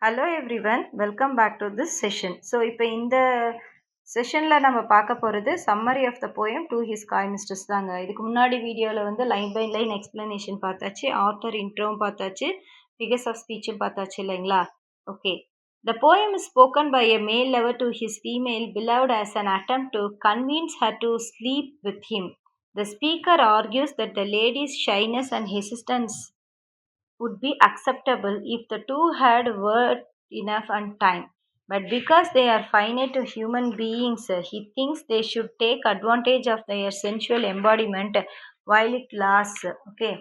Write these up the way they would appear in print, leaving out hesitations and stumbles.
Hello everyone, welcome back to this session. So இப்போ இந்த செஷனில் நம்ம பார்க்க போகிறது summary of the poem to his coy mistress தாங்க. இதுக்கு முன்னாடி வீடியோவில் வந்து லைன் பை லைன் எக்ஸ்பிளனேஷன் பார்த்தாச்சு, ஆத்தர் இன்ட்ரோவும் பார்த்தாச்சு, ஃபிகர்ஸ் ஆஃப் ஸ்பீச்சும் பார்த்தாச்சு இல்லைங்களா? Okay. The poem is spoken by a male lover to his female beloved as an attempt to convince her to sleep with him. The speaker argues that the lady's shyness and hesitance would be acceptable if the two had word enough and time. But because they are finite human beings, he thinks they should take advantage of their sensual embodiment while it lasts. Okay.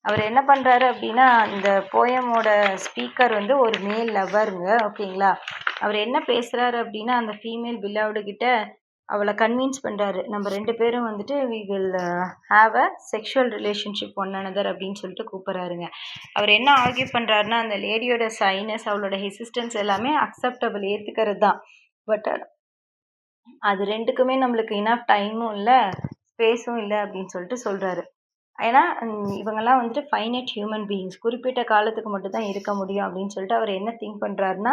அவர் என்ன பண்ணுறாரு அப்படின்னா, இந்த போயமோட speaker வந்து ஒரு மேல் லவருங்க. ஓகேங்களா? அவர் என்ன பேசுகிறாரு அப்படின்னா, அந்த ஃபீமேல் பிலவ்டு கிட்ட அவளை கன்வின்ஸ் பண்ணுறாரு. நம்ம ரெண்டு பேரும் வந்துட்டு we will have a sexual relationship one another அப்படின்னு சொல்லிட்டு கூப்பிட்றாருங்க. அவர் என்ன ஆர்கியூ பண்ணுறாருன்னா, அந்த லேடியோட சைனஸ், அவளோட ஹெசிஸ்டன்ஸ் எல்லாமே அக்செப்டபிள், ஏற்றுக்கிறது தான். பட் அது ரெண்டுக்குமே நம்மளுக்கு இனஃப் டைமும் இல்லை, ஸ்பேஸும் இல்லை அப்படின்னு சொல்லிட்டு சொல்கிறாரு. ஏன்னா இவங்கெல்லாம் வந்துட்டு ஃபைனைட் ஹியூமன் பீயிங்ஸ், குறிப்பிட்ட காலத்துக்கு மட்டும் தான் இருக்க முடியும் அப்படின்னு சொல்லிட்டு அவர் என்ன திங்க் பண்ணுறாருன்னா,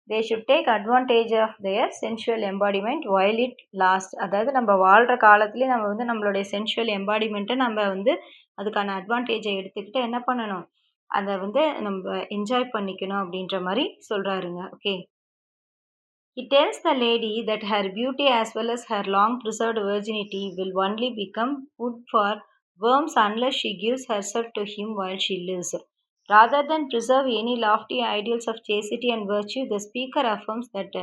they should take advantage of their sensual embodiment while it lasts. அதாவது நம்ம வாழ்கிற காலத்துலேயே நம்ம வந்து நம்மளுடைய சென்சுவல் எம்பாடிமெண்ட்டை நம்ம வந்து அதுக்கான அட்வான்டேஜை எடுத்துக்கிட்டு என்ன பண்ணணும், அதை வந்து நம்ம என்ஜாய் பண்ணிக்கணும் அப்படின்ற மாதிரி சொல்கிறாருங்க. Okay. He tells the lady that her beauty as well as her long preserved virginity will only become food for worms unless she gives herself to him while she lives. Rather than preserve any lofty ideals of chastity and virtue, the speaker affirms that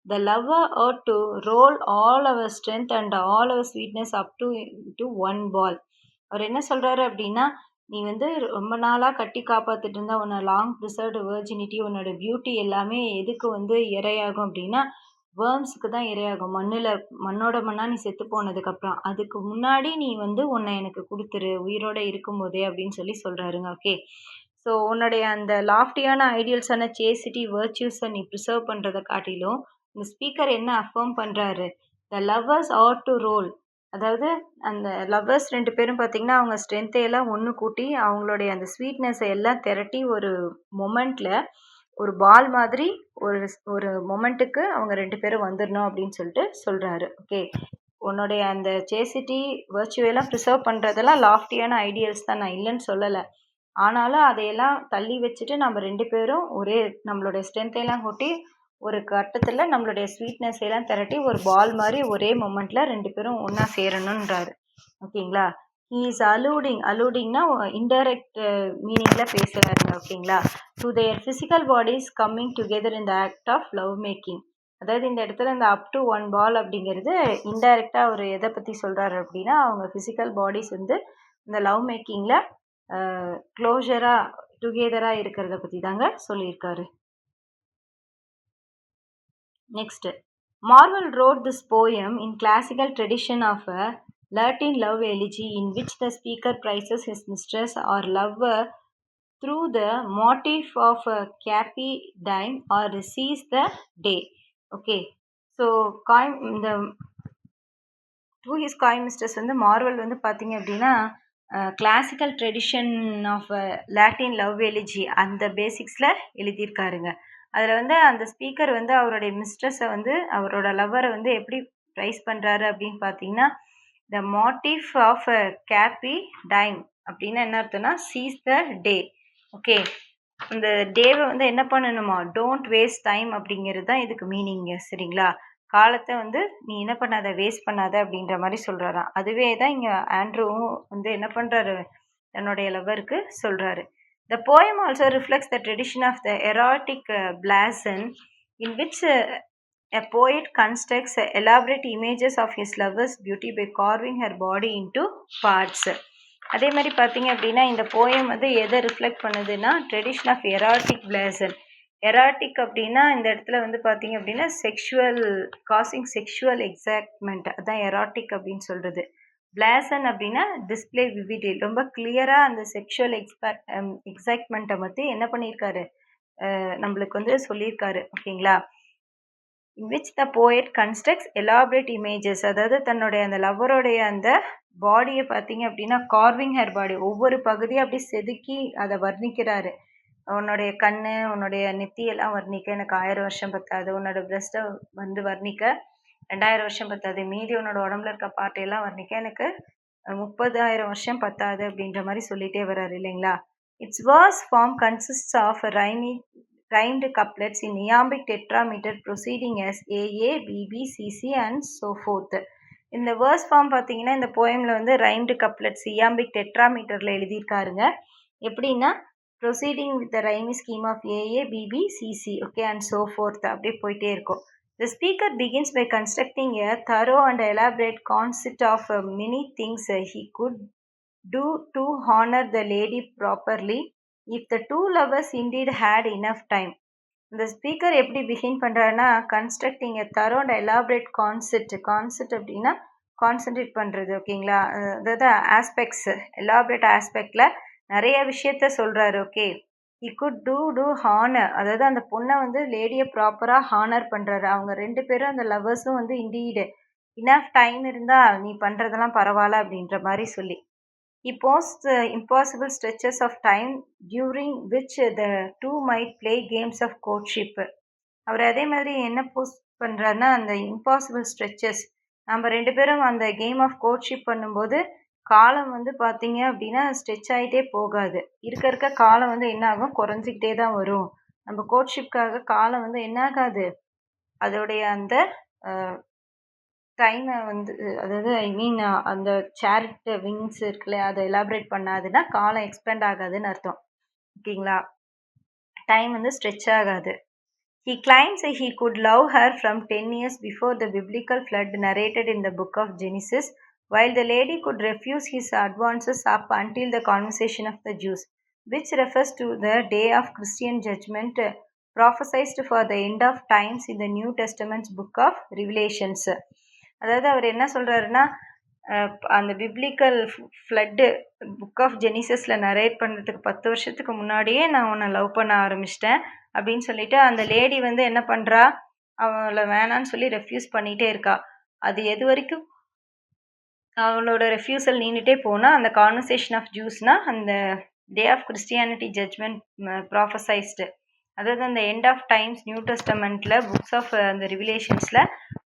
the lover ought to roll all our strength and all our sweetness up to one ball. அவர் என்ன சொல்கிறாரு அப்படின்னா, நீ வந்து ரொம்ப நாளாக கட்டி காப்பாற்றிட்டு இருந்தா உன்னை லாங் ப்ரிசர்வ்டு வெர்ஜினிட்டி, உன்னோட பியூட்டி எல்லாமே எதுக்கு வந்து இரையாகும் அப்படின்னா, வேர்ம்ஸுக்கு தான் இரையாகும். மண்ணோட மண்ணாக நீ செத்து போனதுக்கப்புறம், அதுக்கு முன்னாடி நீ வந்து உன்னை எனக்கு கொடுத்துரு உயிரோட இருக்கும்போதே அப்படின்னு சொல்லி சொல்கிறாருங்க. ஓகே. ஸோ உன்னுடைய அந்த லாஃப்டியான ஐடியல்ஸான சேசிட்டி வேர்ச்சியூஸை நீ ப்ரிசர்வ் பண்ணுறதை காட்டிலும் இந்த ஸ்பீக்கர் என்ன அஃபர்ம் பண்ணுறாரு, the lovers ought to roll. அதாவது அந்த லவ்வர்ஸ் ரெண்டு பேரும் பார்த்திங்கன்னா அவங்க ஸ்ட்ரென்த்தையெல்லாம் ஒன்று கூட்டி அவங்களுடைய அந்த ஸ்வீட்னஸை எல்லாம் திரட்டி ஒரு மொமெண்ட்டில் ஒரு பால் மாதிரி ஒரு ஒரு மொமெண்ட்டுக்கு அவங்க ரெண்டு பேரும் வந்துடணும் அப்படின்னு சொல்லிட்டு சொல்கிறாரு. ஓகே. உன்னுடைய அந்த சேசிட்டி வர்ச்சுவெல்லாம் ப்ரிசர்வ் பண்ணுறதெல்லாம் லாஃப்டியான ஐடியல்ஸ் தான், நான் இல்லைன்னு சொல்லலை. ஆனாலும் அதையெல்லாம் தள்ளி வச்சுட்டு நம்ம ரெண்டு பேரும் ஒரே நம்மளுடைய ஸ்ட்ரென்த்தையெல்லாம் கூட்டி ஒரு கட்டத்தில் நம்மளுடைய ஸ்வீட்னஸ் எல்லாம் திரட்டி ஒரு பால் மாதிரி ஒரே மொமெண்ட்டில் ரெண்டு பேரும் ஒன்றா சேரணுன்றாரு. ஓகேங்களா? ஹீ இஸ் அலூடிங்னா இன்டைரக்ட் மீனிங்கில் பேசுகிறாருங்க. ஓகேங்களா? To their physical bodies coming together in the act of love making. அதாவது இந்த இடத்துல இந்த அப் டு ஒன் பால் அப்படிங்கிறது இன்டைரக்டாக அவர் எதை பற்றி சொல்கிறாரு அப்படின்னா, அவங்க ஃபிசிக்கல் பாடிஸ் வந்து இந்த லவ் மேக்கிங்கில் க்ளோஷராக டுகெதராக இருக்கிறத பற்றி தாங்க சொல்லியிருக்காரு. Next, Marvell wrote this poem in classical tradition of a Latin love elegy in which the speaker praises his mistress or lover through the motif of a carpe diem or seize the day. Okay, so இந்த to his coy mistress வந்து Marvell வந்து பார்த்தீங்க அப்படின்னா classical tradition of Latin love elegy அந்த பேசிக்ஸில் எழுதியிருக்காருங்க. அதில் வந்து அந்த ஸ்பீக்கர் வந்து அவருடைய மிஸ்ட்ரஸை வந்து அவரோட லவ்வரை வந்து எப்படி ப்ரைஸ் பண்ணுறாரு அப்படின்னு பார்த்தீங்கன்னா, the motif of carpe diem அப்படின்னா என்ன அர்த்தம்னா சீஸ் த டே. ஓகே. இந்த டேவை வந்து என்ன பண்ணணுமா, டோன்ட் வேஸ்ட் டைம் அப்படிங்கிறது தான் இதுக்கு மீனிங்க. சரிங்களா? காலத்தை வந்து நீ என்ன பண்ணாத, வேஸ்ட் பண்ணாத அப்படின்ற மாதிரி சொல்கிறாராம். அதுவே தான் இங்கே ஆண்ட்ரூவும் வந்து என்ன பண்ணுறாரு, தன்னுடைய லவ்வருக்கு சொல்கிறாரு. The poem also reflects the tradition of the erotic blazon in which a poet constructs elaborate images of his lover's beauty by carving her body into parts. அதே மாதிரி பார்த்தீங்க அப்படின்னா இந்த போயம் வந்து எதை ரிஃப்ளெக்ட் பண்ணுதுன்னா, ட்ரெடிஷன் ஆஃப் எராட்டிக் பிளாசன். எராட்டிக் அப்படின்னா இந்த இடத்துல வந்து பார்த்தீங்க அப்படின்னா செக்ஷுவல் காசிங் செக்ஷுவல் எக்ஸைட்மெண்ட், அதுதான் எராட்டிக் அப்படின்னு சொல்கிறது. பிளாசன் அப்படின்னா டிஸ்பிளே விவிடி, ரொம்ப கிளியராக அந்த செக்ஷுவல் எக்ஸைட்மெண்ட்டை பற்றி என்ன பண்ணியிருக்காரு, நம்மளுக்கு வந்து சொல்லியிருக்காரு. ஓகேங்களா? In which the poet constructs elaborate images, அதாவது தன்னுடைய அந்த லவ்வரோடைய அந்த பாடியை பார்த்தீங்க அப்படின்னா கார்விங் ஹேர் பாடி, ஒவ்வொரு பகுதியும் அப்படி செதுக்கி அதை வர்ணிக்கிறாரு. உன்னுடைய கண்ணு, உன்னுடைய நெத்தியெல்லாம் வர்ணிக்க எனக்கு 1000 வருஷம் பத்தாது. உன்னோட பிரஸ்ட்ட வந்து வர்ணிக்க 2000 வருஷம் பத்தாது. மீதி உன்னோட உடம்புல இருக்க பார்ட் எல்லாம் வர்ணிக்க எனக்கு 30,000 வருஷம் பத்தாது அப்படின்ற மாரி சொல்லிட்டே வர்றாரு இல்லைங்களா? Its verse form consists of rhymed couplets in iambic tetrameter proceeding as AA, BB, CC and so forth. இந்த verse form பார்த்தீங்கன்னா, இந்த போயம்ல வந்து ரைம்டு கப்லெட்ஸ் இயாம்பிக் டெட்ராமீட்டர்ல எழுதியிருக்காருங்க. எப்படின்னா, proceeding with the rhyming scheme of AA, BB, CC, okay, and so forth அப்படியே போயிட்டே இருக்கும். The speaker begins by constructing a thorough and elaborate conceit of many things he could do to honor the lady properly if the two lovers indeed had enough time. இந்த speaker எப்படி begin பண்ணுறாருன்னா constructing a thorough and elaborate concept அப்படின்னா concentrate பண்ணுறது ஓகேங்களா, அதாவது aspects elaborate ஆஸ்பெக்டில் நிறைய விஷயத்த சொல்கிறாரு. Okay, he could do honour, அதாவது அந்த பொண்ணை வந்து லேடியை ப்ராப்பராக ஹானர் பண்ணுறாரு. அவங்க 2 பேரும் அந்த லவ்வர்ஸும் வந்து இண்டீடு இனஃப் டைம் இருந்தால் நீ பண்ணுறதெல்லாம் பரவாயில்ல அப்படின்ற மாதிரி சொல்லி he posed impossible stretches of time during which the two might play games of courtship. அவர் அதே மாதிரி என்ன போஸ்ட் பண்ணுறாருன்னா அந்த இம்பாசிபிள் ஸ்ட்ரெச்சஸ் நம்ம 2 பேரும் அந்த கேம் ஆஃப் கோர்ட்ஷிப் பண்ணும்போது காலம் வந்து பார்த்தீங்க அப்படின்னா ஸ்ட்ரெச் ஆகிட்டே போகாது. இருக்க காலம் வந்து என்ன ஆகும், குறைஞ்சிக்கிட்டே தான் வரும். நம்ம கோர்ட்ஷிப்காக காலம் வந்து என்ன ஆகாது, அதோடைய அந்த டைமை வந்து அதாவது ஐ மீன் அந்த சேரிட் விங்ஸ் இருக்குல்ல அதை எலாபரேட் பண்ணாதுன்னா காலம் எக்ஸ்பெண்ட் ஆகாதுன்னு அர்த்தம். ஓகேங்களா, டைம் வந்து ஸ்ட்ரெச் ஆகாது. He claims he could love her from 10 years before the biblical flood narrated in the book of Genesis, while the lady could refuse his advances up until the conversation of the Jews, which refers to the day of Christian judgment prophesied for the end of times in the New Testament's book of Revelations. அதாவது அவர் என்ன சொல்கிறாருன்னா அந்த biblical flood book of ஜெனிசஸில் narrate பண்ணுறதுக்கு 10 வருஷத்துக்கு முன்னாடியே நான் உன்னை லவ் பண்ண ஆரம்பிச்சிட்டேன் அப்படின்னு சொல்லிட்டு அந்த லேடி வந்து என்ன பண்ணுறா, அவளை வேணான்னு சொல்லி ரெஃப்யூஸ் பண்ணிகிட்டே இருக்கா. அது எது வரைக்கும் அவளோட ரெஃப்யூசல் நின்றுட்டே போனால் அந்த கான்வர்சேஷன் ஆஃப் ஜூஸ்னால் அந்த day of Christianity judgement prophesied, அதாவது அந்த எண்ட் ஆஃப் டைம்ஸ் நியூ டெஸ்டமெண்ட்டில் புக்ஸ் ஆஃப் அந்த ரிவிலேஷன்ஸில்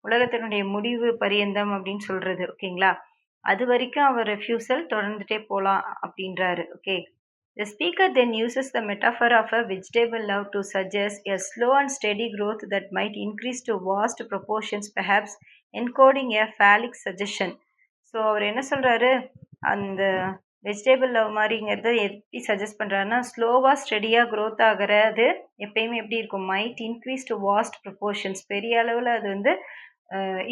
உலகத்தினுடைய முடிவு பரியந்தம் அப்படின்னு சொல்கிறது. ஓகேங்களா, அது வரைக்கும் அவர் ரெஃப்யூசல் தொடர்ந்துட்டே போகலாம் அப்படின்றாரு. Okay, the speaker then uses the metaphor of a vegetable love to suggest a slow and steady growth that might increase to vast proportions, perhaps encoding a phallic suggestion. So அவர் என்ன சொல்கிறாரு, அந்த vegetable love மாதிரிங்கிறத எப்படி suggest பண்ணுறாருன்னா ஸ்லோவாக ஸ்டெடியாக growth ஆகிறது எப்பயுமே எப்படி இருக்கும், might increase to vast proportions, பெரிய அளவில் அது வந்து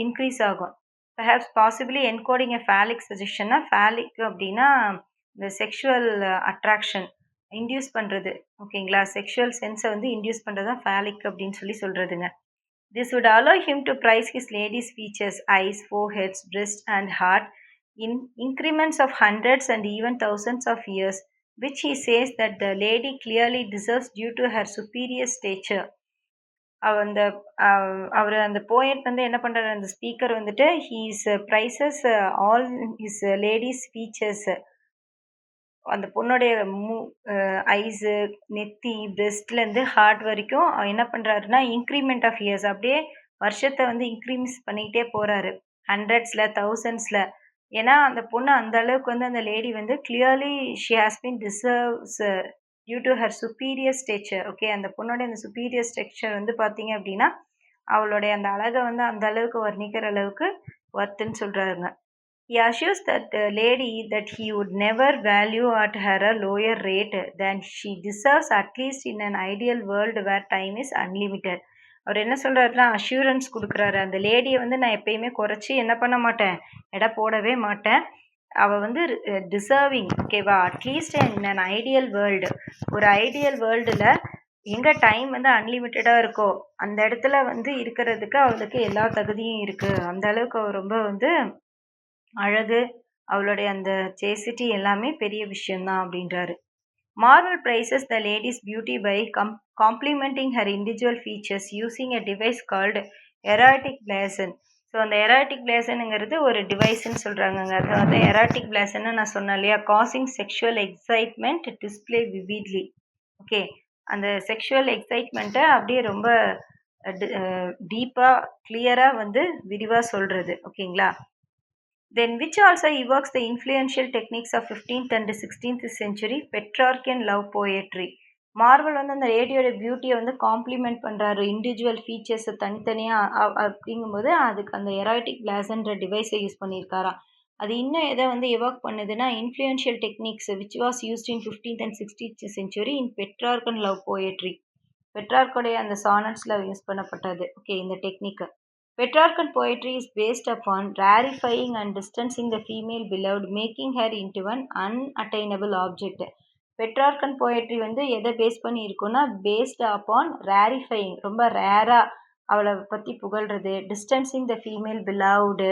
இன்க்ரீஸ் ஆகும். Perhaps possibly encoding a phallic சஜஷன்னா, ஃபேலிக் அப்படின்னா இந்த செக்ஷுவல் அட்ராக்ஷன் இன்டியூஸ் பண்ணுறது. ஓகேங்களா, செக்ஷுவல் சென்ஸை வந்து இன்டியூஸ் பண்ணுறது தான் ஃபேலிக் அப்படின்னு சொல்கிறதுங்க. This would allow him to prize his lady's features, eyes, foreheads, breast and heart in increments of hundreds and even thousands of years, which he says that the lady clearly deserves due to her superior stature. அவர் அந்த poet வந்து என்ன பண்ணுறாரு, அந்த speaker வந்துட்டு he's praises all his lady's features, அந்த பொண்ணுடைய ice, நெத்தி, பிரெஸ்ட்லேருந்து heart வரைக்கும் என்ன பண்ணுறாருன்னா இன்க்ரிமெண்ட் ஆஃப் இயர்ஸ், அப்படியே வருஷத்தை வந்து இன்க்ரீஸ் பண்ணிக்கிட்டே போகிறாரு, ஹண்ட்ரட்ஸில் தௌசண்ட்ஸில். ஏன்னா அந்த பொண்ணு அந்த அளவுக்கு வந்து அந்த லேடி வந்து clearly she has been deserves due to her superior stature. Okay, அந்த பொண்ணோடைய அந்த சுப்பீரியர் ஸ்ட்ரக்சர் வந்து பார்த்தீங்க அப்படின்னா அவளுடைய அந்த அழகை வந்து அந்த அளவுக்கு வர்ணிக்கிற அளவுக்கு ஒர்த்துன்னு சொல்கிறாருங்க. He assures that lady that he would never value at her a lower rate than she deserves, at least in an ideal world where time is unlimited. அவர் என்ன சொல்கிறாருன்னா அஷூரன்ஸ் கொடுக்குறாரு, அந்த லேடியை வந்து நான் எப்பயுமே குறைச்சி என்ன பண்ண மாட்டேன், எடை போடவே மாட்டேன், அவள் வந்து டிசர்விங். ஓகேவா, at least in an ideal world, ஒரு ஐடியல் வேர்ல்டில் எங்கே டைம் வந்து அன்லிமிட்டடாக இருக்கோ அந்த இடத்துல வந்து இருக்கிறதுக்கு அவளுக்கு எல்லா தகுதியும் இருக்குது. அந்த அளவுக்கு அவள் ரொம்ப வந்து அழகு, அவளுடைய அந்த சேசிட்டி எல்லாமே பெரிய விஷயம்தான் அப்படின்றாரு. Marvel praises the lady's beauty by complimenting her individual features using a device called erotic blazon. So அந்த எராட்டிக் பிளேசனுங்கிறது ஒரு டிவைஸ்ன்னு சொல்கிறாங்கங்க. அதாவது எராட்டிக் பிளேசன்னு நான் சொன்னேன் இல்லையா, causing sexual excitement display விவிட்லி. Okay, அந்த செக்ஷுவல் எக்ஸைட்மெண்ட்டை அப்படியே ரொம்ப டீப்பாக கிளியராக வந்து விரிவாக சொல்கிறது. ஓகேங்களா? Then which also evokes the influential techniques of 15th and 16th century Petrarchan love poetry. Marvel வந்து அந்த லேடியோட பியூட்டியை வந்து காம்ப்ளிமெண்ட் பண்ணுறாரு, இண்டிவிஜுவல் ஃபீச்சர்ஸை தனித்தனியாக அப்படிங்கும்போது அதுக்கு அந்த எராட்டிக் பிளாஸ்ன்ற டிவைஸை யூஸ் பண்ணியிருக்காராம். அது இன்னும் எதை வந்து எவாக் பண்ணுதுன்னா influential techniques which was used in 15th and 16th century in Petrarchan love poetry. பெட்ரார்க்குடைய அந்த சானட்ஸில் யூஸ் பண்ணப்பட்டது. ஓகே, இந்த டெக்னிக்கு. Petrarchan poetry is based upon rarefying and distancing the female beloved, making her into an unattainable object. Petrarchan poetry வந்து எதை base பண்ணி இருக்குன்னா based upon rarefying, ரொம்ப ரேராக அவளை பற்றி புகழ்றது, டிஸ்டன்சிங் த ஃபீமேல் பிலவுடு,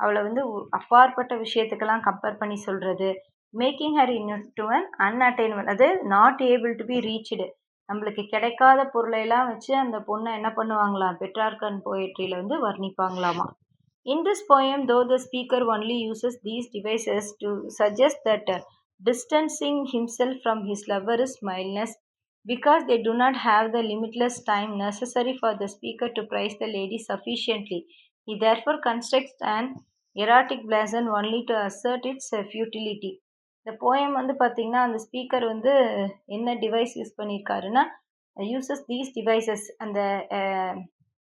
அவளை வந்து அப்பாற்பட்ட விஷயத்துக்கெல்லாம் கம்பேர் பண்ணி சொல்கிறது, making her into an unattainable, அது not able to be reached, நம்மளுக்கு கிடைக்காத பொருளையெல்லாம் வச்சு அந்த பொண்ணை என்ன பண்ணுவாங்களாம், பெட்ரார்கன் போயட்ரியில் வந்து வர்ணிப்பாங்களாமா. In this poem, though the speaker only uses these devices to suggest that distancing himself from his lover is mildness, because they do not have the limitless time necessary for the speaker to praise the lady sufficiently. He therefore constructs an erotic blazon only to assert its futility. இந்த poem வந்து பார்த்திங்கன்னா அந்த speaker வந்து என்ன device use பண்ணியிருக்காருன்னா uses these devices, அந்த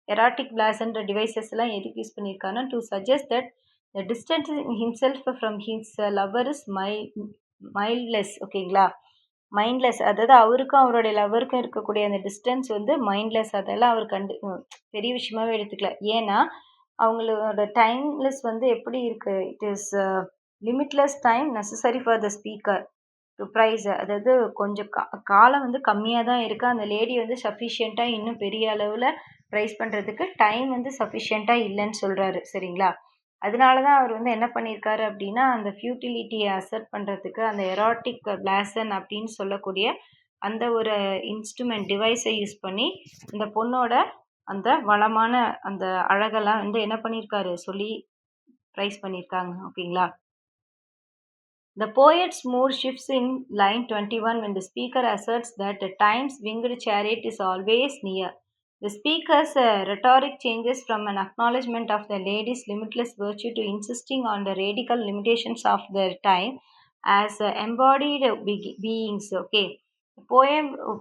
erotic பிளாஸ்ன்ற டிவைசஸ்லாம் எதுக்கு யூஸ் பண்ணியிருக்காருன்னா to suggest that the distance himself from his lover is mildless. ஓகேங்களா? மைண்ட்லெஸ், அதாவது அவருக்கும் அவருடைய லவருக்கும் இருக்கக்கூடிய அந்த டிஸ்டன்ஸ் வந்து மைண்ட்லெஸ், அதெல்லாம் அவர் பெரிய விஷயமாவே எடுத்துக்கல. ஏன்னா அவங்களோட டைம்லெஸ் வந்து எப்படி இருக்குது, it is limitless time necessary for the speaker to praise, அதாவது கொஞ்சம் காலம் வந்து கம்மியாக தான் இருக்குது, அந்த லேடி வந்து சஃபிஷியண்ட்டாக இன்னும் பெரிய அளவில் ப்ரைஸ் பண்ணுறதுக்கு டைம் வந்து சஃபிஷியண்ட்டாக இல்லைன்னு சொல்கிறாரு. சரிங்களா? அதனால தான் அவர் வந்து என்ன பண்ணியிருக்காரு அப்படின்னா அந்த ஃபியூட்டிலிட்டியை அசர்ட் பண்ணுறதுக்கு அந்த எராட்டிக் பிளாசன் அப்படின்னு சொல்லக்கூடிய அந்த ஒரு இன்ஸ்ட்ருமெண்ட் டிவைஸை யூஸ் பண்ணி இந்த பொண்ணோட அந்த வளமான அந்த அழகெல்லாம் வந்து என்ன பண்ணியிருக்காரு சொல்லி ப்ரைஸ் பண்ணியிருக்காங்க. ஓகேங்களா? The poet's mood shifts in line 21 when the speaker asserts that time's winged chariot is always near. The speaker's rhetoric changes from an acknowledgement of the lady's limitless virtue to insisting on the radical limitations of their time as embodied beings. Okay.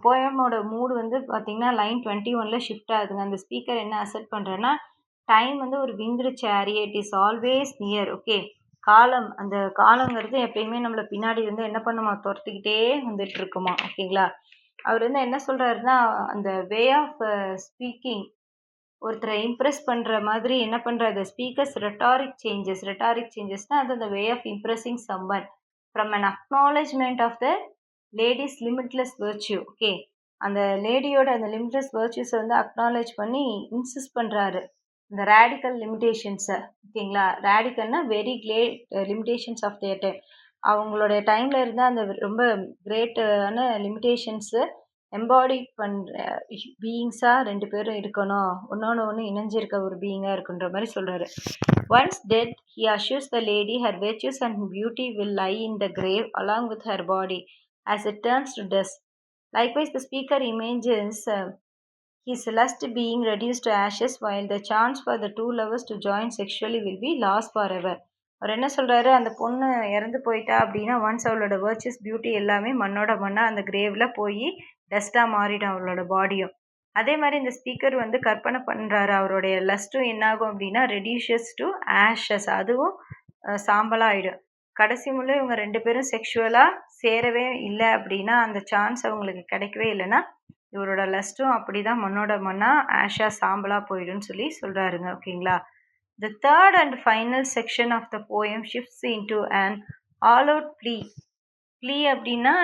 போயமோட மூடு வந்து பார்த்திங்கன்னா line 21 shift ஆகுதுங்க. அந்த speaker என்ன assert பண்ணுறேன்னா time வந்து ஒரு winged chariot is always near. Okay, காலம், அந்த காலங்கிறது எப்பயுமே நம்மளை பின்னாடி வந்து என்ன பண்ணுமா, துரத்திக்கிட்டே வந்துட்டு இருக்குமா. ஓகேங்களா? அவர் வந்து என்ன சொல்கிறாருன்னா அந்த வே ஆஃப் ஸ்பீக்கிங் ஒருத்தரை இம்ப்ரெஸ் பண்ணுற மாதிரி என்ன பண்ணுறாரு ஸ்பீக்கர்ஸ் ரெட்டாரிக் சேஞ்சஸ்னால் அது அந்த way of impressing summon from an acknowledgement of the lady's limitless virtue. Okay, அந்த லேடியோட அந்த லிமிட்லெஸ் வெர்ச்சியூஸை வந்து அக்னாலேஜ் பண்ணி இன்சிஸ்ட் பண்ணுறாரு இந்த ரேடிக்கல் லிமிட்டேஷன்ஸை. ஓகேங்களா? ரேடிக்கல்னா very great limitations of their time, அவங்களுடைய டைமில் இருந்தால் அந்த ரொம்ப கிரேட்டான லிமிட்டேஷன்ஸு எம்பாடி பண்ணுற பீயிங்ஸாக ரெண்டு பேரும் இருக்கணும், ஒன்று இணைஞ்சிருக்க ஒரு பீயிங்காக இருக்குன்ற மாதிரி சொல்கிறாரு. Once dead he assures the lady her virtues and beauty will lie in the grave along with her body as it turns to dust. Likewise, the speaker imagines his lust being reduced to ashes while the chance for the two lovers to join sexually will be lost forever. அவர் என்ன சொல்கிறாரு, அந்த பொண்ணு இறந்து போயிட்டா அப்படின்னா once அவளோட virtues beauty எல்லாமே மண்ணோட மண்ணாக அந்த கிரேவில் போய் டஸ்ட்டாக மாறிடும் அவளோட பாடியும். அதே மாதிரி இந்த ஸ்பீக்கர் வந்து கற்பனை பண்ணுறாரு அவருடைய லஸ்ட்டும் என்னாகும் அப்படின்னா ரெடியூஷஸ் டு ஆஷஸ், அதுவும் சாம்பலாக ஆகிடும். கடைசி முள்ள இவங்க ரெண்டு பேரும் செக்ஷுவலாக சேரவே இல்லை அப்படின்னா அந்த சான்ஸ் அவங்களுக்கு கிடைக்கவே இல்லைன்னா இவரோட லஸ்ட்டும் அப்படி தான் மண்ணோட மண்ணாக ஆஷா சாம்பலாக போயிடும்னு சொல்லி சொல்கிறாருங்க. ஓகேங்களா? The third and final section of the poem shifts into an all-out plea. Plea அப்படின்னா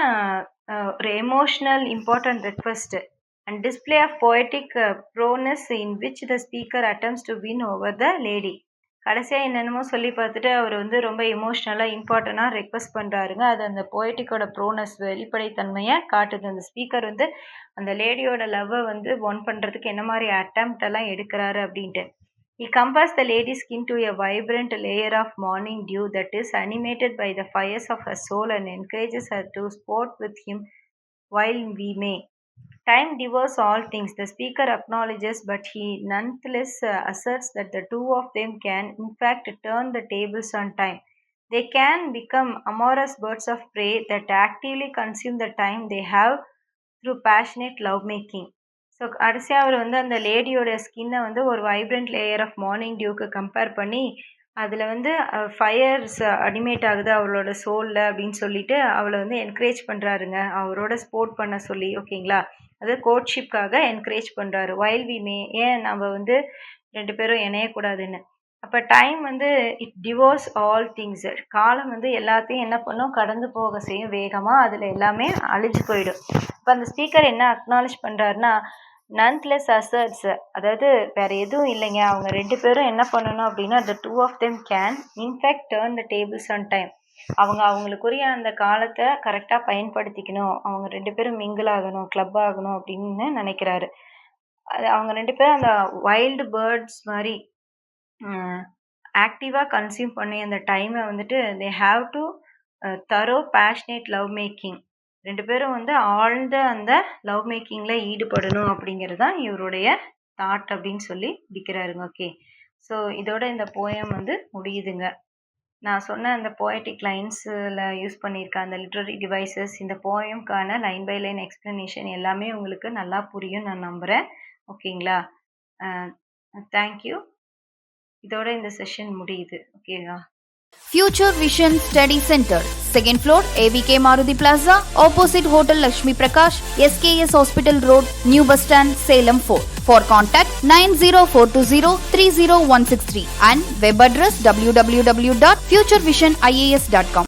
ஒரு emotional important request and display of poetic prowess in which the speaker attempts to win over the lady. கடைசியாக என்னென்னமோ சொல்லி பார்த்துட்டு அவர் வந்து ரொம்ப எமோஷ்னலாக இம்பார்ட்டண்ட்டாக ரெக்வெஸ்ட் பண்ணுறாருங்க. அது அந்த போய்ட்டிக்கோட ப்ரோனஸ் வெளிப்படைத்தன்மையை காட்டுது. அந்த ஸ்பீக்கர் வந்து அந்த லேடியோட லவ்வை வந்து ஒன் பண்ணுறதுக்கு என்ன மாதிரி அட்டெம்ப்ட் எல்லாம் எடுக்கிறாரு அப்படின்ட்டு. He compares the lady's skin to a vibrant layer of morning dew that is animated by the fires of her soul and encourages her to sport with him while we may. Time devours all things. The speaker acknowledges, but he nonetheless asserts that the two of them can, in fact, turn the tables on time. They can become amorous birds of prey that actively consume the time they have through passionate lovemaking. So கடைசியாக அவர் வந்து அந்த லேடியோட ஸ்கின்னை வந்து ஒரு vibrant layer of morning டியூக்கு compare பண்ணி அதில் வந்து ஃபயர்ஸ் அடிமேட் ஆகுது அவளோட சோலில் அப்படின்னு சொல்லிட்டு அவளை வந்து என்கரேஜ் பண்ணுறாருங்க, அவரோட ஸ்போர்ட் பண்ண சொல்லி. ஓகேங்களா, அது கோட்ஷிப்காக என்கரேஜ் பண்ணுறாரு. வைல் வி மே, ஏன் நம்ம வந்து 2 பேரும் இணையக்கூடாதுன்னு. அப்போ டைம் வந்து இட் டிவோர்ஸ் ஆல் திங்ஸ். காலம் வந்து எல்லாத்தையும் என்ன பண்ணும், கடந்து போக செய்யும் வேகமாக, அதில் எல்லாமே அழிஞ்சு போயிடும். இப்போ அந்த ஸ்பீக்கர் என்ன அக்னாலேஜ் பண்ணுறாருன்னா, nonetheless asserts, அதாவது வேற எதுவும் இல்லைங்க, அவங்க 2 பேரும் என்ன பண்ணணும் அப்படின்னா, the two of them can in fact turn the tables on time. அவங்க அவங்களுக்குரிய அந்த காலத்தை கரெக்டாக பயன்படுத்திக்கணும், அவங்க 2 பேரும் மிங்கிள் ஆகணும், கிளப் ஆகணும் அப்படின்னு நினைக்கிறாரு. அது அவங்க 2 பேரும் அந்த வைல்டு பேர்ட்ஸ் மாதிரி ஆக்டிவாக கன்சியூம் பண்ணி அந்த டைமை வந்துட்டு they have to throw passionate love making. 2 பேரும் வந்து ஆழ்ந்த அந்த லவ் மேக்கிங்கில் ஈடுபடணும் அப்படிங்கிறது தான் இவருடைய தாட் அப்படின்னு சொல்லி முடிக்கிறாருங்க. ஓகே, ஸோ இதோட இந்த போயம் வந்து முடியுதுங்க. நான் சொன்ன அந்த போயட்டிக் லைன்ஸில் யூஸ் பண்ணியிருக்க அந்த லிட்ரரி டிவைசஸ், இந்த போயம்க்கான லைன் பை லைன் எக்ஸ்ப்ளனேஷன் எல்லாமே உங்களுக்கு நல்லா புரியும் நான் நம்புகிறேன். ஓகேங்களா, தேங்க்யூ. இதோட இந்த செஷன் முடியுது. ஓகேவா. Future Vision Study Center, 2nd floor, AVK Maruti Plaza, opposite Hotel Lakshmi Prakash, SKS Hospital Road, New Bus Stand, Salem 4. For contact 90420 30163 and web address www.futurevision.ias.com.